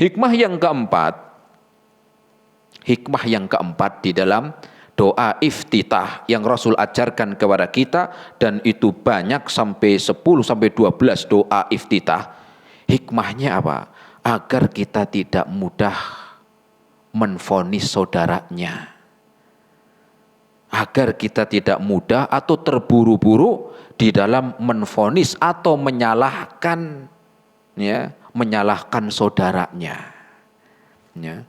Hikmah yang keempat di dalam doa iftitah yang Rasul ajarkan kepada kita, dan itu banyak sampai 10 sampai 12 doa iftitah. Hikmahnya apa? Agar kita tidak mudah menvonis saudaranya. Agar kita tidak mudah atau terburu-buru di dalam menvonis atau menyalahkan, ya, menyalahkan saudaranya. Ya.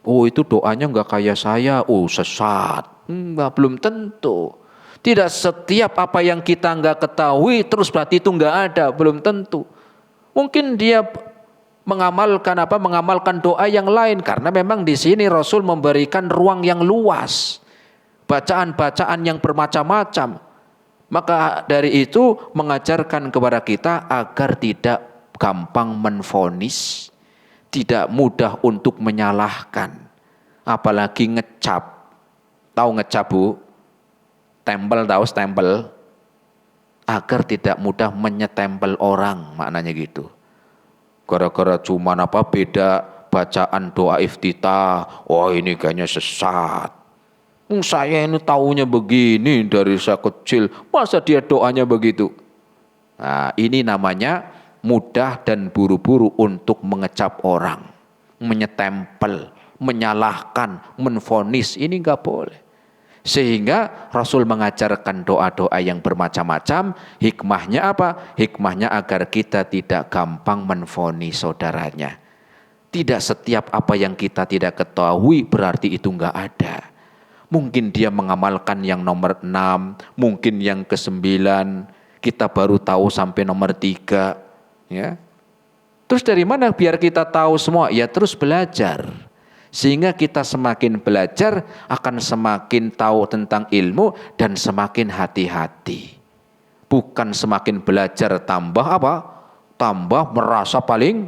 Oh, itu doanya enggak kayak saya, oh sesat. Enggak, belum tentu. Tidak setiap apa yang kita enggak ketahui terus berarti itu enggak ada, belum tentu. Mungkin dia mengamalkan doa yang lain, karena memang di sini Rasul memberikan ruang yang luas, bacaan-bacaan yang bermacam-macam. Maka dari itu mengajarkan kepada kita agar tidak gampang menvonis, tidak mudah untuk menyalahkan, apalagi ngecap. Tahu ngecap, Bu? Tempel, tahu stempel? Agar tidak mudah menyetempel orang, maknanya gitu. Gara-gara cuma beda bacaan doa iftitah, oh ini kayaknya sesat. Saya ini taunya begini dari saya kecil, masa dia doanya begitu? Nah, ini namanya mudah dan buru-buru untuk mengecap orang, menyetempel, menyalahkan, menvonis, ini enggak boleh. Sehingga Rasul mengajarkan doa-doa yang bermacam-macam. Hikmahnya apa? Hikmahnya agar kita tidak gampang menvonis saudaranya. Tidak setiap apa yang kita tidak ketahui berarti itu enggak ada. Mungkin dia mengamalkan yang nomor 6, mungkin yang ke-9, kita baru tahu sampai nomor 3. Ya. Terus dari mana biar kita tahu semua? Ya terus belajar. Sehingga kita semakin belajar akan semakin tahu tentang ilmu dan semakin hati-hati. Bukan semakin belajar tambah apa? Tambah merasa paling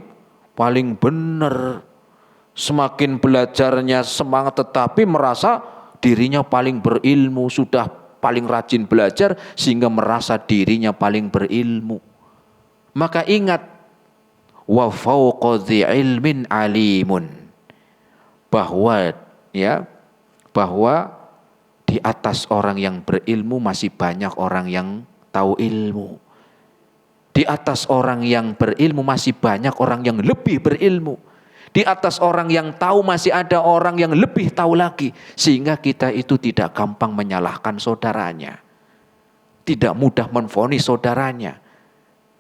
benar. Semakin belajarnya semangat tetapi merasa dirinya paling berilmu, sudah paling rajin belajar sehingga merasa dirinya paling berilmu. Maka ingat, wa fawqa dzi ilmin alimun. Bahwa di atas orang yang berilmu masih banyak orang yang tahu ilmu. Di atas orang yang berilmu masih banyak orang yang lebih berilmu. Di atas orang yang tahu masih ada orang yang lebih tahu lagi. Sehingga kita itu tidak gampang menyalahkan saudaranya. Tidak mudah menvonis saudaranya.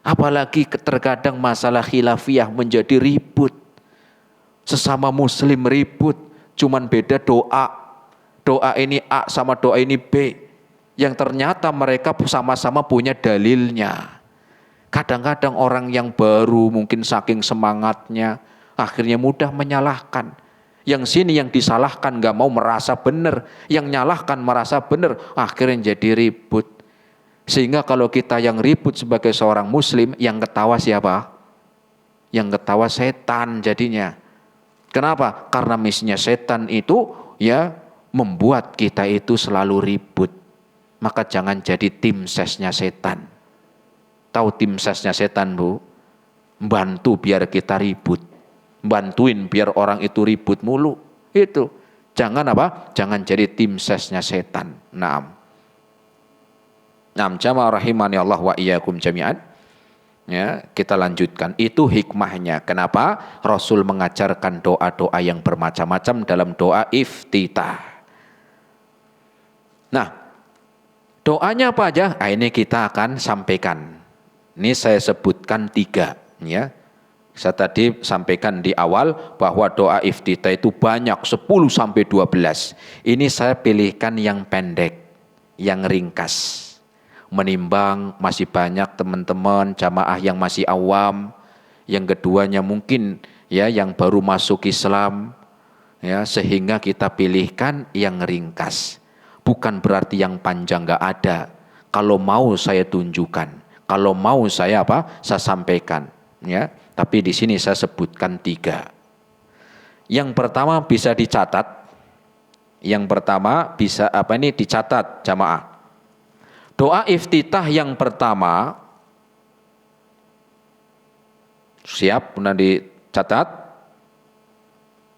Apalagi terkadang masalah khilafiyah menjadi ribut. Sesama muslim ribut, cuman beda doa. Doa ini A sama doa ini B. Yang ternyata mereka sama-sama punya dalilnya. Kadang-kadang orang yang baru mungkin saking semangatnya, akhirnya mudah menyalahkan. Yang sini yang disalahkan gak mau merasa benar, yang nyalahkan merasa benar, akhirnya jadi ribut. Sehingga kalau kita yang ribut sebagai seorang muslim, yang ketawa siapa? Yang ketawa setan jadinya. Kenapa? Karena misinya setan itu ya membuat kita itu selalu ribut. Maka jangan jadi tim sesnya setan. Tahu tim sesnya setan, Bu? Bantu biar kita ribut. Bantuin biar orang itu ribut mulu. Itu. Jangan apa? Jangan jadi tim sesnya setan. Naam. Naam, jamaah rahimani Allah wa iyyakum jami'an. Ya, kita lanjutkan. Itu hikmahnya. Kenapa Rasul mengajarkan doa-doa yang bermacam-macam dalam doa iftitah. Nah, doanya apa aja? Nah, ini kita akan sampaikan. Ini saya sebutkan 3. Ya. Saya tadi sampaikan di awal bahwa doa iftitah itu banyak, 10 sampai 12. Ini saya pilihkan yang pendek, yang ringkas. Menimbang masih banyak teman-teman jamaah yang masih awam, yang keduanya mungkin ya yang baru masuk Islam, ya, sehingga kita pilihkan yang ringkas. Bukan berarti yang panjang enggak ada. Kalau mau saya tunjukkan, kalau mau saya saya sampaikan, ya. Tapi di sini saya sebutkan 3. Yang pertama bisa dicatat. Yang pertama bisa dicatat jamaah. Doa iftitah yang pertama, siap, pernah dicatat?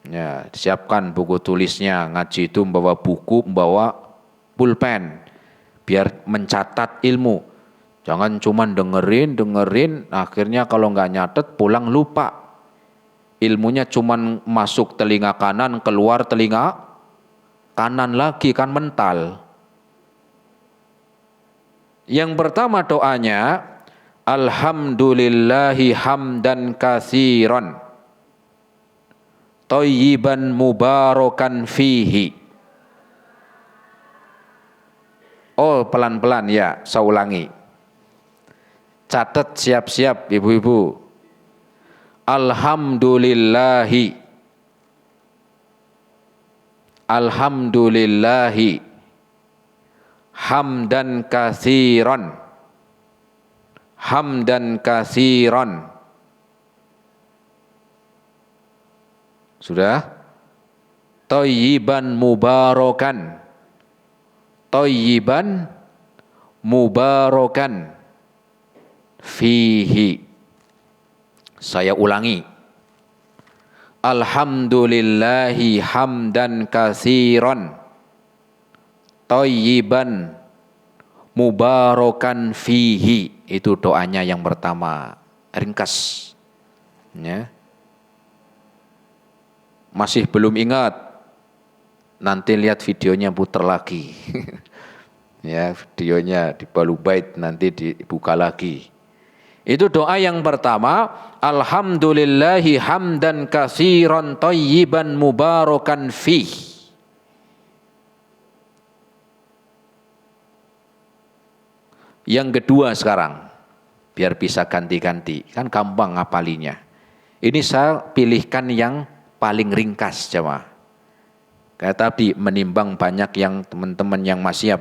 Ya, siapkan buku tulisnya, ngaji itu membawa buku, membawa pulpen biar mencatat ilmu. Jangan cuma dengerin, akhirnya kalau nggak nyatet pulang lupa. Ilmunya cuma masuk telinga kanan, keluar telinga kanan lagi, kan mental. Yang pertama doanya, alhamdulillahi hamdan katsiran thayyiban mubarakan fihi. Oh, pelan-pelan ya, saya ulangi. Catat siap-siap ibu-ibu. Alhamdulillahi. Alhamdulillahi hamdan katsiran. Hamdan katsiran. Sudah? Thayyiban mubarakan. Thayyiban mubarakan fihi. Saya ulangi. Alhamdulillahi hamdan katsiran thayyiban mubarakan fihi. Itu doanya yang pertama. Ringkas. Ya. Masih belum ingat? Nanti lihat videonya, putar lagi. Ya, videonya di Balu Bait nanti dibuka lagi. Itu doa yang pertama, alhamdulillahi hamdan katsiran thayyiban mubarakan fih. Yang kedua sekarang, biar bisa ganti-ganti, kan gampang ngapalinya. Ini saya pilihkan yang paling ringkas jemaah. Kayak tadi, menimbang banyak yang teman-teman yang masih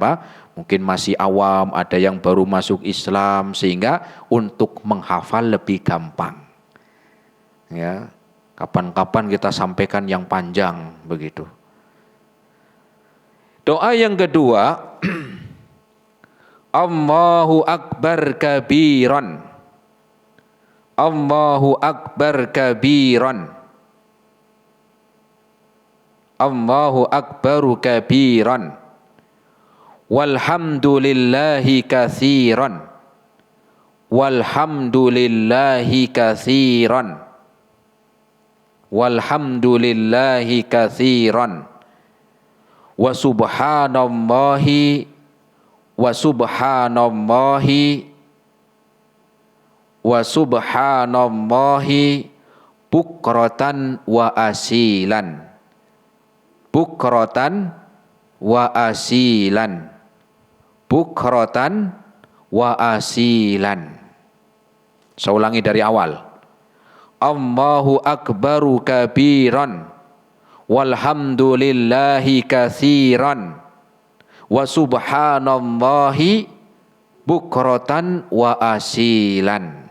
mungkin masih awam, ada yang baru masuk Islam, sehingga untuk menghafal lebih gampang. Ya, kapan-kapan kita sampaikan yang panjang begitu. Doa yang kedua, Allahu akbar kabiran. Allahu akbar kabiran. Allahu akbaru kabiran. Walhamdulillahi katsiran. Walhamdulillahi katsiran. Walhamdulillahi katsiran. Wa subhanallahi wa subhanallahi wa subhanallahi bukratan wa asilan. Bukratan wa asilan. Bukratan wa asilan. Saya ulangi dari awal. Allahu akbaru kabiran. Walhamdulillahi katsiran. Wa subhanallahi bukratan wa asilan.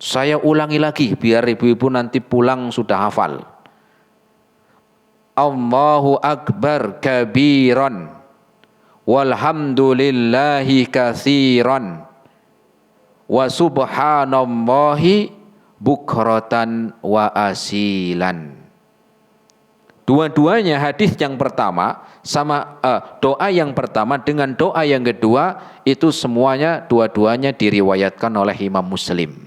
Saya ulangi lagi biar ibu-ibu nanti pulang sudah hafal. Allahu akbar kabiran. Walhamdulillahi katsiran. Wa subhanallahi bukratan wa asilan. Dua-duanya hadis yang pertama sama doa yang pertama dengan doa yang kedua itu semuanya dua-duanya diriwayatkan oleh Imam Muslim.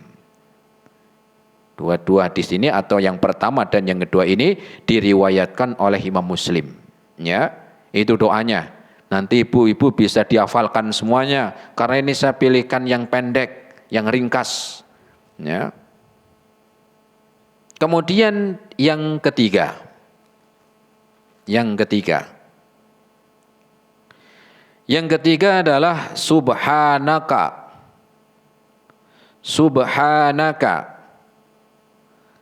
Dua-dua hadis ini atau yang pertama dan yang kedua ini diriwayatkan oleh Imam Muslim. Ya, itu doanya. Nanti ibu-ibu bisa dihafalkan semuanya karena ini saya pilihkan yang pendek, yang ringkas. Ya. Kemudian yang ketiga. Yang ketiga adalah subhanaka. Subhanaka.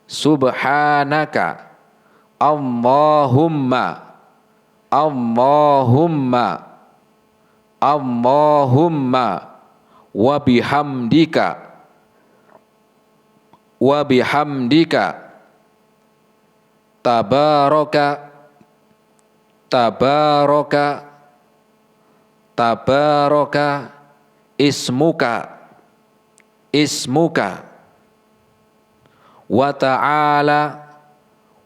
Subhanaka. Allahumma. Allahumma. Allahumma. Wa bihamdika. Wa bihamdika. Tabaraka. Tabaraka. Tabaraka. Ismuka. Ismuka. Wa ta'ala.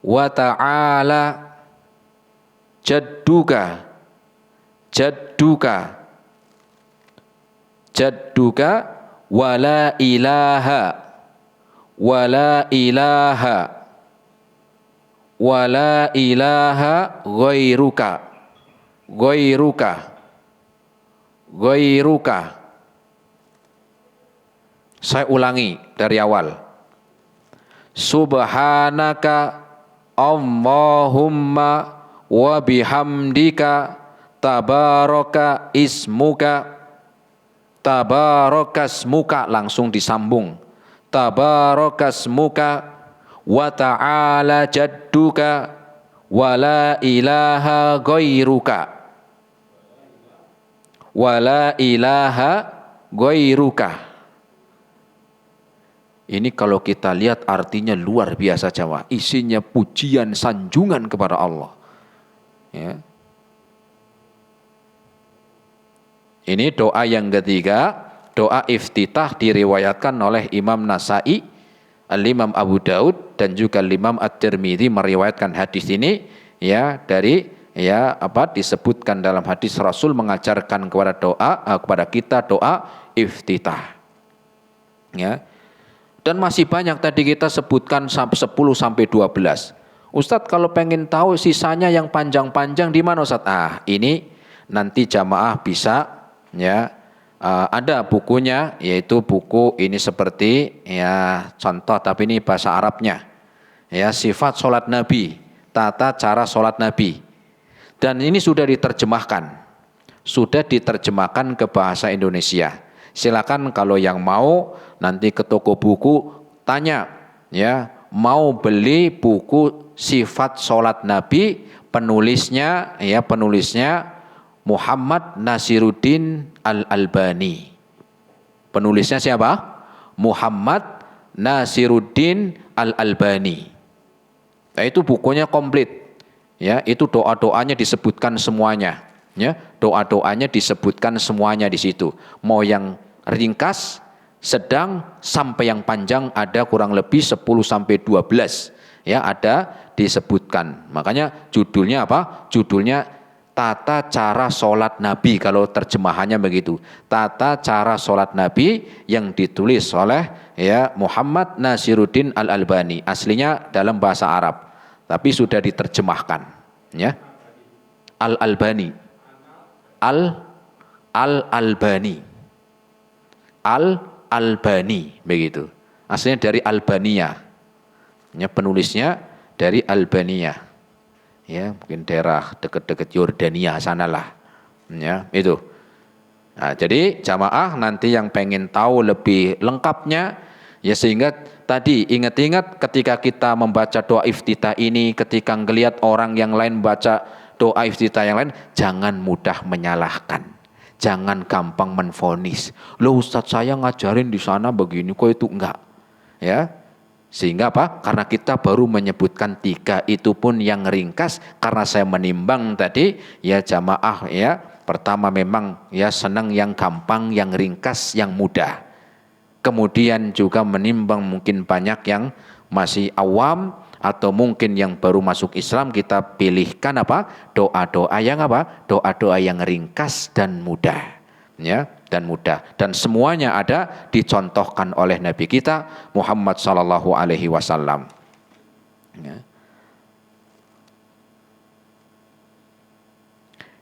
wa ta'ala jadduka jadduka jadduka wala ilaha wala ilaha wala ilaha ghairuka ghairuka ghairuka. Saya ulangi dari awal. Subhanaka Allahumma wa bihamdika tabaraka ismuka tabarakasmuka, langsung disambung, tabarakasmuka wa ta'ala jadduka wa la ilaha ghairuka wa la ilaha ghairuka. Ini kalau kita lihat artinya luar biasa jemaah, isinya pujian sanjungan kepada Allah. Ya. Ini doa yang ketiga, doa iftitah diriwayatkan oleh Imam Nasai, Al-Imam Abu Daud dan juga Imam At-Tirmidzi meriwayatkan hadis ini ya dari disebutkan dalam hadis Rasul mengajarkan kepada kita doa iftitah. Ya. Dan masih banyak tadi kita sebutkan 10 sampai 12. Ustadz kalau pengen tahu sisanya yang panjang-panjang di mana Ustadz? Ini nanti jamaah bisa ya ada bukunya, yaitu buku ini seperti ya contoh tapi ini bahasa Arabnya. Ya, sifat salat Nabi, tata cara salat Nabi. Dan ini sudah diterjemahkan. Sudah diterjemahkan ke bahasa Indonesia. Silakan kalau yang mau nanti ke toko buku tanya ya, mau beli buku sifat salat Nabi, penulisnya Muhammad Nasiruddin Al-Albani. Penulisnya siapa? Muhammad Nasiruddin Al-Albani. Nah, itu bukunya komplit. Ya, itu doa-doanya disebutkan semuanya. Ya, doa-doanya disebutkan semuanya di situ. Mau yang ringkas, sedang sampai yang panjang ada kurang lebih 10 sampai 12. Ya, ada disebutkan. Makanya judulnya apa? Judulnya Tata Cara Salat Nabi, kalau terjemahannya begitu. Tata Cara Salat Nabi yang ditulis oleh ya Muhammad Nasiruddin Al-Albani. Aslinya dalam bahasa Arab, tapi sudah diterjemahkan. Ya, Al-Albani. Al-Albani. Al-Albani begitu. Aslinya dari Albania. Ya, penulisnya dari Albania. Ya, mungkin daerah dekat-dekat Yordania sanalah. Ya, itu. Nah, jadi jamaah nanti yang pengen tahu lebih lengkapnya ya, sehingga tadi ingat-ingat ketika kita membaca doa iftitah ini, ketika ngelihat orang yang lain baca doa iftitah yang lain, jangan mudah menyalahkan. Jangan gampang menvonis. Loh Ustadz saya ngajarin di sana begini kok itu enggak. Ya. Sehingga apa? Karena kita baru menyebutkan 3 itu pun yang ringkas, karena saya menimbang tadi ya jamaah ya, pertama memang ya senang yang gampang, yang ringkas, yang mudah. Kemudian juga menimbang mungkin banyak yang masih awam atau mungkin yang baru masuk Islam, kita pilihkan apa? Doa-doa yang apa? Doa-doa yang ringkas dan mudah. Ya, dan mudah, dan semuanya ada dicontohkan oleh Nabi kita Muhammad sallallahu alaihi wasallam. Ya.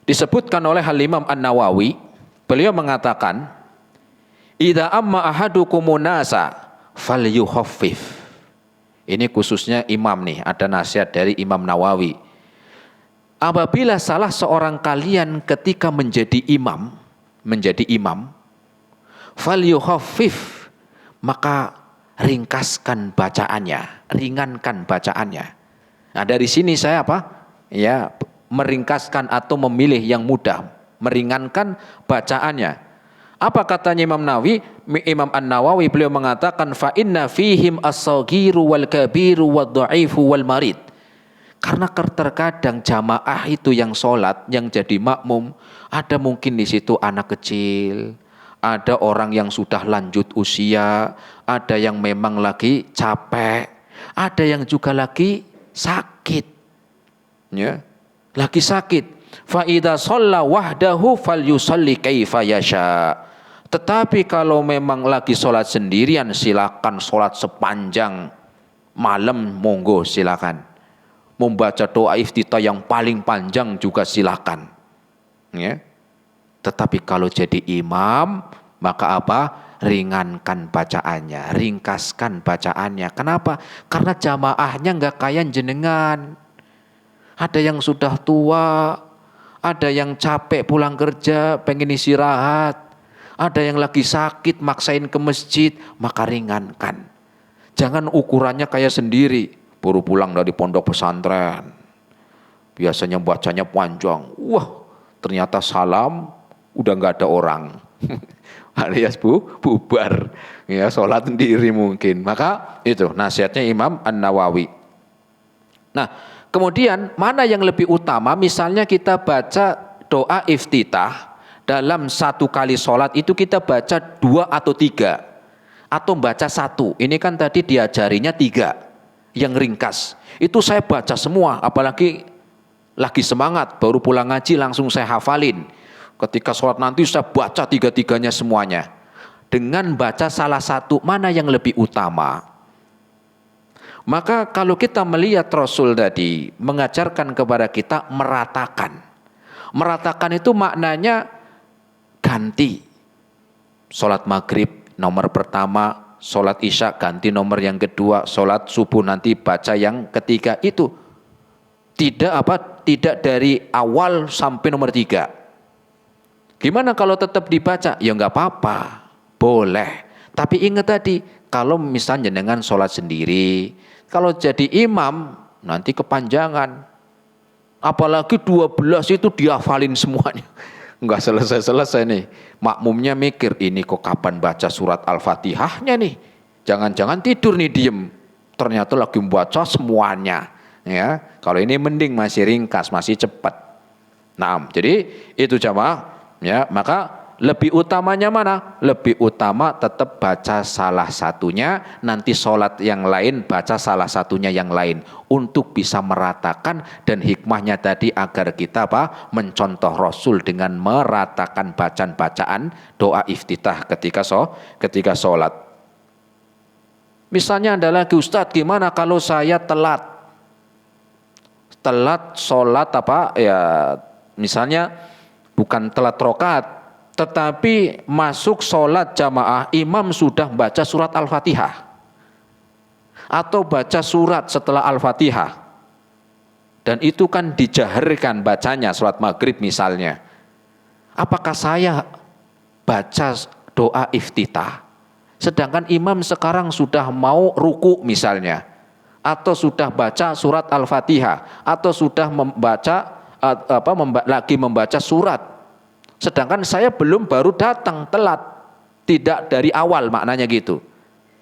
Disebutkan oleh Al-Imam An-Nawawi, beliau mengatakan, "Idza amma ahadukumun nasa falyukhaffif." Ini khususnya imam nih, ada nasihat dari Imam Nawawi. Apabila salah seorang kalian ketika menjadi imam, falyukhaffif, maka ringkaskan bacaannya, ringankan bacaannya. Nah, dari sini saya apa? Ya, meringkaskan atau memilih yang mudah, meringankan bacaannya. Apa katanya Imam An-Nawawi? Beliau mengatakan fa inna fihim as-saghiru wal kabiru wad dha'ifu wal marid. Karena terkadang jamaah itu yang sholat, yang jadi makmum, ada mungkin di situ anak kecil, ada orang yang sudah lanjut usia, ada yang memang lagi capek, ada yang juga lagi sakit. Ya, lagi sakit. Fa idza shalla wahdahu falyusalli kaifa yasha. Tetapi kalau memang lagi sholat sendirian, silakan sholat sepanjang malam, monggo silakan. Membaca doa iftitah yang paling panjang juga silakan. Ya. Tetapi kalau jadi imam, maka apa? Ringankan bacaannya, ringkaskan bacaannya. Kenapa? Karena jamaahnya nggak kayak jenengan. Ada yang sudah tua, ada yang capek pulang kerja, pengen istirahat, ada yang lagi sakit, maksain ke masjid, maka ringankan. Jangan ukurannya kayak sendiri, baru pulang dari pondok pesantren. Biasanya bacanya panjang, wah ternyata salam, udah nggak ada orang. Alias bubar, ya sholat sendiri mungkin. Maka itu nasihatnya Imam An-Nawawi. Nah, kemudian mana yang lebih utama? Misalnya kita baca doa iftitah dalam satu kali sholat itu kita baca 2 atau 3 atau baca 1. Ini kan tadi diajarinya 3 yang ringkas. Itu saya baca semua, apalagi lagi semangat baru pulang ngaji langsung saya hafalin. Ketika sholat nanti saya baca 3-3-nya semuanya. Dengan baca salah satu, mana yang lebih utama? Maka kalau kita melihat Rasul tadi mengajarkan kepada kita meratakan. Meratakan itu maknanya ganti. Sholat maghrib nomor pertama, sholat isya ganti nomor yang kedua, sholat subuh nanti baca yang ketiga. Itu tidak dari awal sampai nomor 3. Gimana kalau tetap dibaca? Ya nggak apa-apa, boleh. Tapi ingat tadi, kalau misalnya dengan sholat sendiri, kalau jadi imam nanti kepanjangan. Apalagi 12 itu dihafalin semuanya. Nggak selesai-selesai nih. Makmumnya mikir, ini kok kapan baca surat Al-Fatihahnya nih? Jangan-jangan tidur nih diem. Ternyata lagi membaca semuanya. Ya, kalau ini mending masih ringkas, masih cepat. Nah, jadi itu jamaah. Ya, maka lebih utamanya mana? Lebih utama tetap baca salah satunya, nanti sholat yang lain baca salah satunya yang lain untuk bisa meratakan, dan hikmahnya tadi agar kita mencontoh Rasul dengan meratakan bacaan-bacaan doa iftitah ketika sholat. Misalnya ada lagi, Ustadz gimana kalau saya telat sholat misalnya bukan telat rokaat, tetapi masuk sholat jamaah imam sudah baca surat Al-Fatihah atau baca surat setelah Al-Fatihah, dan itu kan dijaharkan bacanya surat maghrib misalnya. Apakah saya baca doa iftitah sedangkan imam sekarang sudah mau ruku misalnya, atau sudah baca surat Al-Fatihah, atau sudah lagi membaca surat, sedangkan saya baru datang telat, tidak dari awal, maknanya gitu.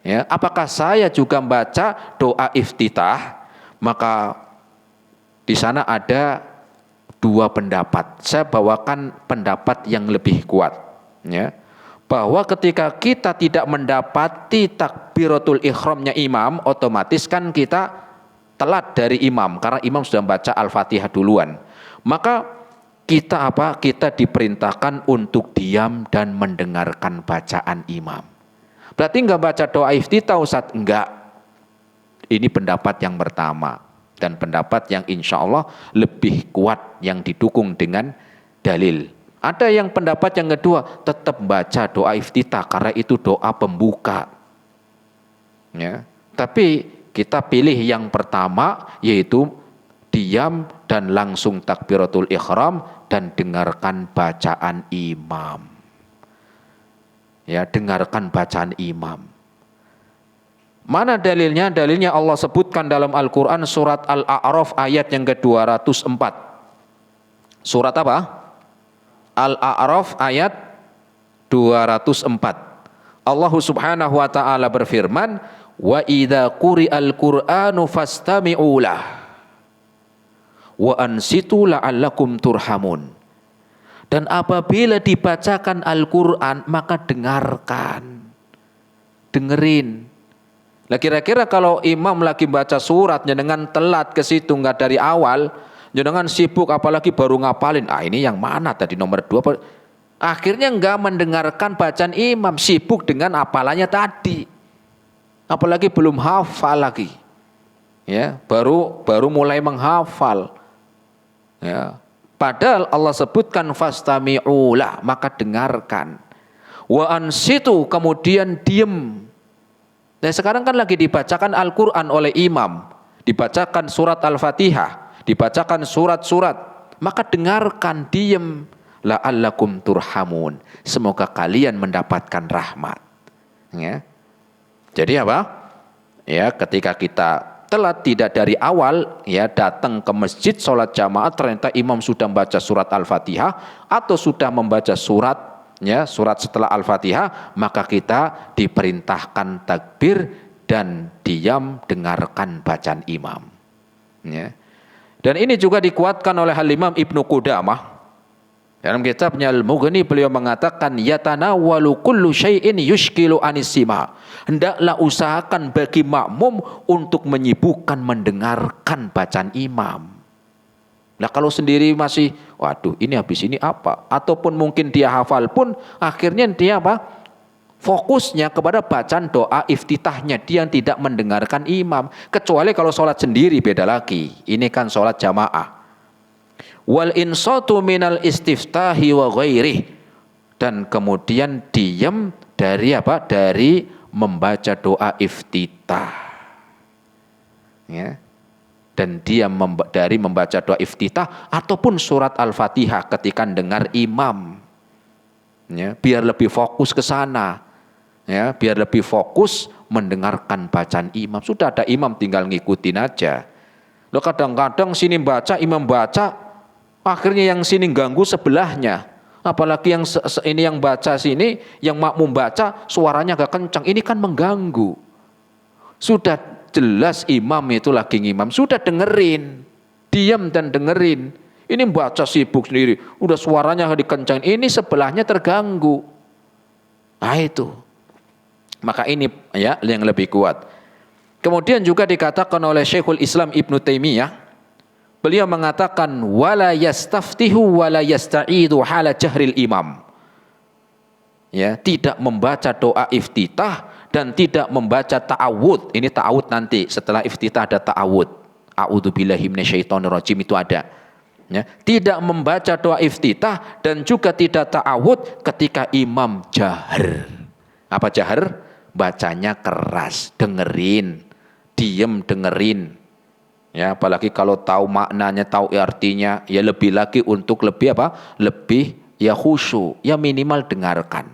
Ya, apakah saya juga membaca doa iftitah? Maka di sana ada 2 pendapat. Saya bawakan pendapat yang lebih kuat. Ya, bahwa ketika kita tidak mendapati takbiratul ihramnya imam, otomatis kan kita telat dari imam karena imam sudah membaca Al-Fatihah duluan. Maka kita Kita diperintahkan untuk diam dan mendengarkan bacaan imam. Berarti enggak baca doa iftitah Ustaz? Enggak. Ini pendapat yang pertama, dan pendapat yang insya Allah lebih kuat, yang didukung dengan dalil. Ada yang pendapat yang kedua, tetap baca doa iftitah karena itu doa pembuka. Ya. Tapi kita pilih yang pertama, yaitu diam dan langsung takbiratul ihram dan dengarkan bacaan imam. Ya, dengarkan bacaan imam. Mana dalilnya? Dalilnya Allah sebutkan dalam Al-Quran surat Al-A'raf ayat yang ke-204. Surat apa? Al-A'raf ayat 204. Allah subhanahu wa ta'ala berfirman, wa idza quri'al Qur'anu fastami'u lah wa ansitu la'allakum turhamun. Dan apabila dibacakan Al-Quran, maka dengarkan, dengerin, Lah kira-kira kalau imam lagi baca surat jenengan telat ke situ nggak dari awal, jenengan sibuk apalagi baru ngapalin. Ini yang mana tadi nomor 2? Akhirnya nggak mendengarkan bacaan imam, sibuk dengan apalannya tadi. Apalagi belum hafal lagi. Ya, baru mulai menghafal. Ya. Padahal Allah sebutkan fastami'ulah, maka dengarkan. Wa ansitu, kemudian diem. Nah, sekarang kan lagi dibacakan Al-Qur'an oleh imam, dibacakan surat Al-Fatihah, dibacakan surat-surat, maka dengarkan, diem. La'allakum turhamun, semoga kalian mendapatkan rahmat. Ya. Jadi apa? Ya, ketika kita telat tidak dari awal, ya datang ke masjid sholat jamaah ternyata imam sudah membaca surat Al-Fatihah atau sudah membaca surat, ya surat setelah Al-Fatihah, maka kita diperintahkan takbir dan diam dengarkan bacaan imam. Ya. Dan ini juga dikuatkan oleh Al-Imam Ibnu Qudamah. Dalam kitabnya Al-Mughni beliau mengatakan yatanawwalu kullu syai'in yushkilu anisima. Hendaklah usahakan bagi makmum untuk menyibukkan mendengarkan bacaan imam. Nah kalau sendiri masih, waduh ini habis ini apa? Ataupun mungkin dia hafal pun akhirnya dia apa? Fokusnya kepada bacaan doa iftitahnya, dia yang tidak mendengarkan imam. Kecuali kalau sholat sendiri beda lagi. Ini kan sholat jamaah. Wal insatu minal istiftahi wa ghairih, dan kemudian diam dari apa? Dari membaca doa iftitah. Ya. Dan diam dari membaca doa iftitah ataupun surat Al-Fatihah ketika dengar imam. Ya, biar lebih fokus ke sana. Ya, biar lebih fokus mendengarkan bacaan imam. Sudah ada imam tinggal ngikutin aja. Loh kadang-kadang sini baca, imam baca, akhirnya yang sini ganggu sebelahnya. Apalagi yang ini yang baca sini, yang makmum baca suaranya agak kencang. Ini kan mengganggu. Sudah jelas imam itu lagi ngimam, sudah dengerin. Diam dan dengerin. Ini baca sibuk sendiri, udah suaranya dikencangin. Ini sebelahnya terganggu. Nah itu. Maka ini ya yang lebih kuat. Kemudian juga dikatakan oleh Syekhul Islam Ibnu Taimiyah, beliau mengatakan wala yastaftihu wala yasta'idu hala jahril imam. Ya, tidak membaca doa iftitah dan tidak membaca ta'awud. Ini ta'awud nanti setelah iftitah ada ta'awud. A'udzubillahi minasyaitonirrajim itu ada. Ya, tidak membaca doa iftitah dan juga tidak ta'awud ketika imam jahar. Apa jahar? Bacanya keras, dengerin, diem dengerin. Ya, apalagi kalau tahu maknanya, tahu artinya, ya lebih lagi untuk lebih apa? Lebih ya khusyuk, ya minimal dengarkan.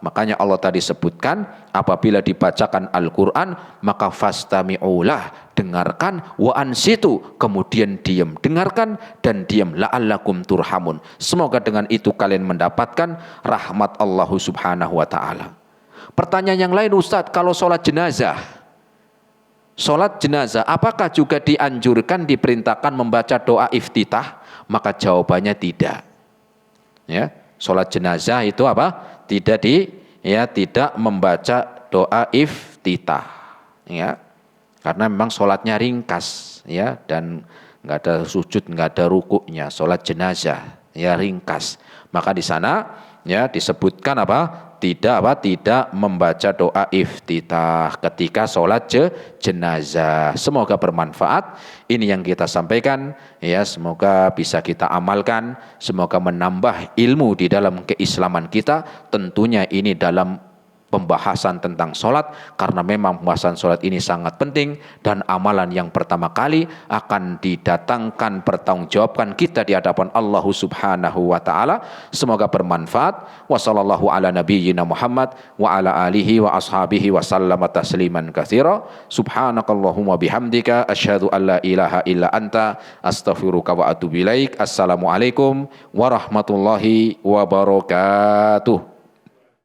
Makanya Allah tadi sebutkan apabila dibacakan Al-Qur'an maka fastami'ulah, dengarkan, wa ansitu, kemudian diam, dengarkan dan diam, la'allakum turhamun. Semoga dengan itu kalian mendapatkan rahmat Allah Subhanahu wa taala. Pertanyaan yang lain, Ustadz, kalau sholat jenazah, apakah juga dianjurkan, diperintahkan membaca doa iftitah? Maka jawabannya tidak. Ya, sholat jenazah itu apa? Tidak membaca doa iftitah. Ya, karena memang sholatnya ringkas, ya, dan nggak ada sujud, nggak ada rukuknya. Sholat jenazah, ya ringkas. Maka di sana, ya disebutkan apa? Tidak membaca doa iftitah ketika sholat jenazah. Semoga bermanfaat. Ini yang kita sampaikan, ya semoga bisa kita amalkan, semoga menambah ilmu di dalam keislaman kita. Tentunya ini dalam pembahasan tentang sholat, karena memang pembahasan sholat ini sangat penting dan amalan yang pertama kali akan didatangkan pertanggungjawabkan kita di hadapan Allah Subhanahu wa taala. Semoga bermanfaat. Wassallallahu ala nabiyyina Muhammad wa ala alihi wa ashabihi wa sallama tasliman katsira. Subhanakallahumma bihamdika asyhadu an la ilaha illa anta astaghfiruka wa atubu ilaik. Assalamualaikum warahmatullahi wabarakatuh.